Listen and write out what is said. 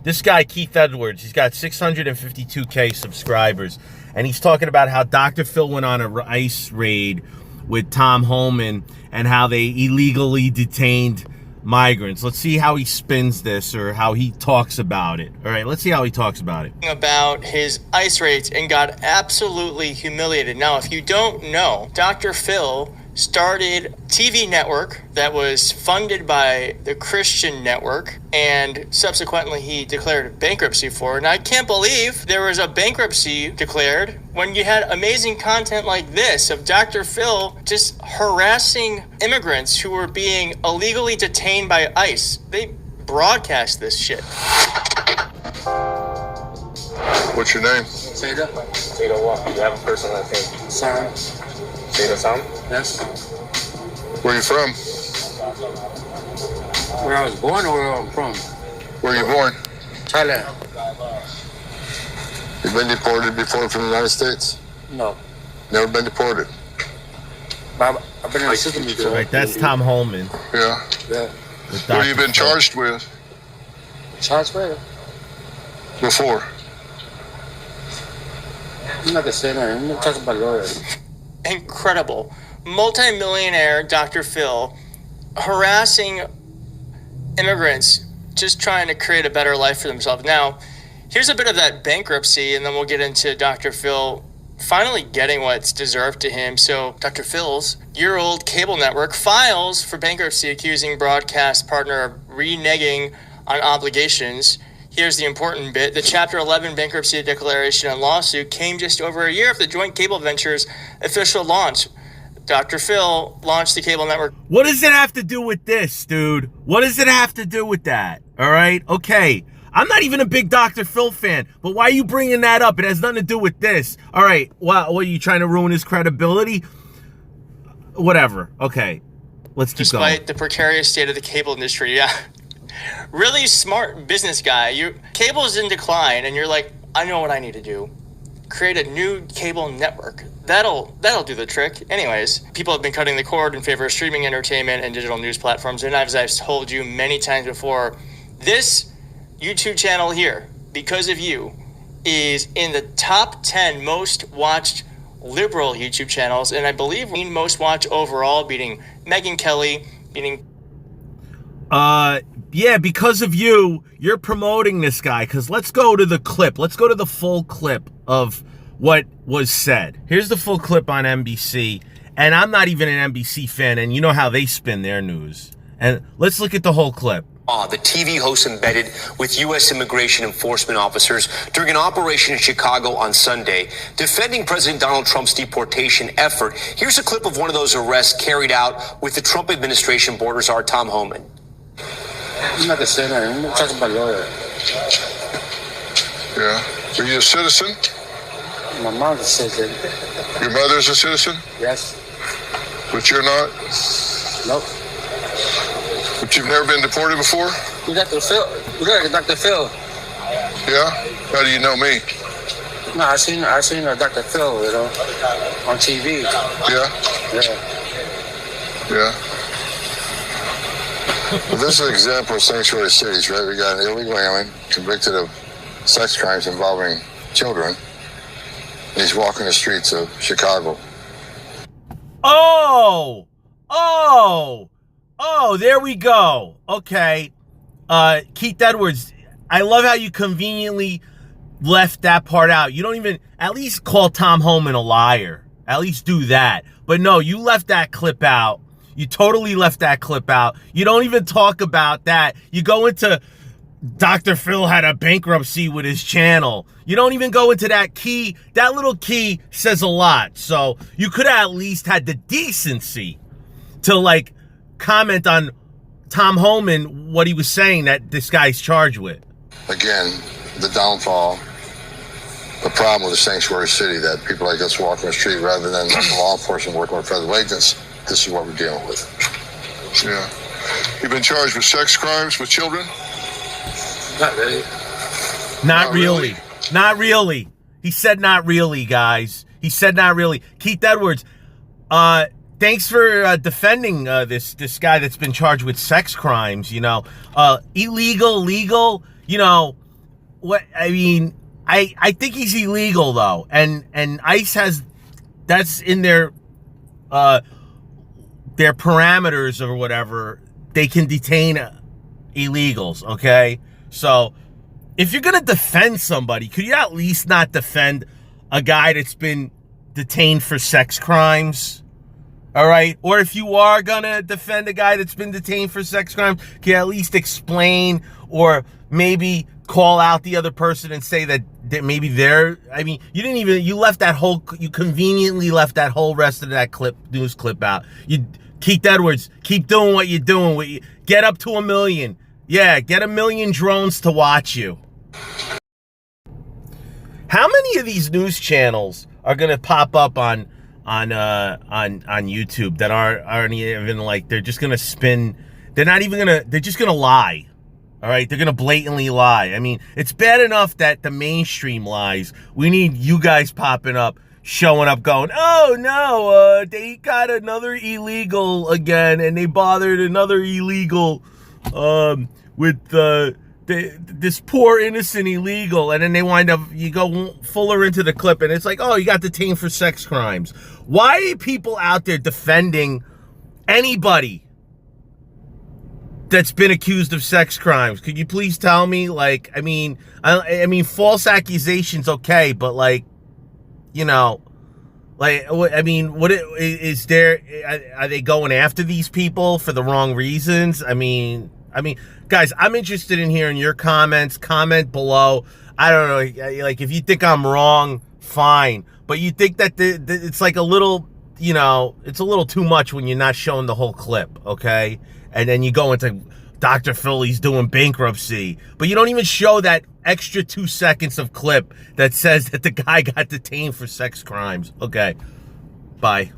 This guy, Keith Edwards, he's got 652K subscribers. And he's talking about how Dr. Phil went on a ICE raid with Tom Homan and how they illegally detained migrants. Let's see how he spins this, or how he talks about it. All right, let's see how he talks about it. About his ICE raids and got absolutely humiliated. Now, if you don't know, Dr. Phil started a TV network that was funded by the Christian network, and subsequently he declared bankruptcy for it. And I can't believe there was a bankruptcy declared when you had amazing content like this of Dr. Phil just harassing immigrants who were being illegally detained by ICE. They broadcast this shit. What's your name? Seda. Seda what? You have a personal name? Sam. Seda Sam? Yes. Where are you from? Where I was born or where I'm from? Where are you born? Thailand. You've been deported before from the United States? No. Never been deported? I've been in the system before. Right, that's Tom Homan. Yeah. Yeah. With What have you Dr. been Phil. charged with Charged where? before? I'm not gonna say that. I'm not talking about lawyers. Incredible. Multi-millionaire Dr. Phil harassing immigrants, just trying to create a better life for themselves. Now, here's a bit of that bankruptcy, and then we'll get into Dr. Phil finally getting what's deserved to him. So Dr. Phil's year-old cable network files for bankruptcy, accusing broadcast partner of reneging on obligations. Here's the important bit. The Chapter 11 bankruptcy declaration and lawsuit came just over a year after the joint cable venture's official launch. Dr. Phil launched the cable network. What does it have to do with this, dude? What does it have to do with that? All right? Okay. I'm not even a big Dr. Phil fan, but why are you bringing that up? It has nothing to do with this. All right. Well, what, are you trying to ruin his credibility? Whatever. Okay. Let's keep going. Despite the precarious state of the cable industry, yeah. Really smart business guy. Cable's in decline, and you're like, I know what I need to do. Create a new cable network. That'll do the trick. Anyways, people have been cutting the cord in favor of streaming entertainment and digital news platforms. And as I've told you many times before, this YouTube channel here, because of you, is in the top 10 most watched liberal YouTube channels. And I believe we most watched overall, beating Megyn Kelly, beating... Yeah, because of you, you're promoting this guy. Because let's go to the clip. Let's go to the full clip of what was said. Here's the full clip on NBC. And I'm not even an NBC fan, and you know how they spin their news. And let's look at the whole clip. The TV host embedded with U.S. immigration enforcement officers during an operation in Chicago on Sunday, defending President Donald Trump's deportation effort. Here's a clip of one of those arrests carried out with the Trump administration border czar Tom Homan. I'm not gonna say that. I'm not talking about lawyers. Yeah. Are you a citizen? My mom's a citizen. Your mother's a citizen? Yes. But you're not? Nope. But you've never been deported before? You Dr. Phil. You got Dr. Phil. Yeah? How do you know me? No, I seen Dr. Phil, on TV. Yeah? Yeah. Yeah. Well, this is an example of sanctuary cities, right? We got an illegal alien convicted of sex crimes involving children. And he's walking the streets of Chicago. Oh, there we go. Okay. Keith Edwards, I love how you conveniently left that part out. You don't even at least call Tom Homan a liar. At least do that. But no, you left that clip out. You totally left that clip out. You don't even talk about that. You go into Dr. Phil had a bankruptcy with his channel. You don't even go into that key. That little key says a lot. So you could have at least had the decency to like comment on Tom Homan, what he was saying that this guy's charged with. Again, the downfall, the problem with a sanctuary city, that people like us walking the street rather than law enforcement working with federal agents. This is what we're dealing with. Yeah. You've been charged with sex crimes with children? Not really. Not really. Not really. He said not really, guys. He said not really. Keith Edwards, thanks for defending this guy that's been charged with sex crimes, illegal, legal, what I mean, I think he's illegal though, and ICE has that's in their parameters or whatever. They can detain illegals. Okay, so if you're gonna defend somebody, could you at least not defend a guy that's been detained for sex crimes? All right, or if you are gonna defend a guy that's been detained for sex crimes, can you at least explain or maybe call out the other person and say that maybe they're, I mean, you conveniently left that whole rest of that news clip out. Keith Edwards, keep doing what you're doing. Get up to 1 million. Yeah, get 1 million drones to watch you. How many of these news channels are gonna pop up on YouTube that aren't even like, they're just gonna spin, they're just gonna lie. All right, they're gonna blatantly lie. I mean, it's bad enough that the mainstream lies. We need you guys popping up, showing up, going, oh no, they got another illegal again, and they bothered another illegal with this poor innocent illegal, and then they wind up, you go fuller into the clip, and it's like, oh, you got detained for sex crimes. Why are people out there defending anybody that's been accused of sex crimes? Could you please tell me? Like, I mean, false accusations, okay, but like, you know, like, I mean, what is there? Are they going after these people for the wrong reasons? I mean, guys, I'm interested in hearing your comments. Comment below. I don't know, like, if you think I'm wrong, fine. But you think that it's like a little, you know, it's a little too much when you're not showing the whole clip, okay? And then you go into Dr. Philly's doing bankruptcy, but you don't even show that extra 2 seconds of clip that says that the guy got detained for sex crimes. Okay, bye.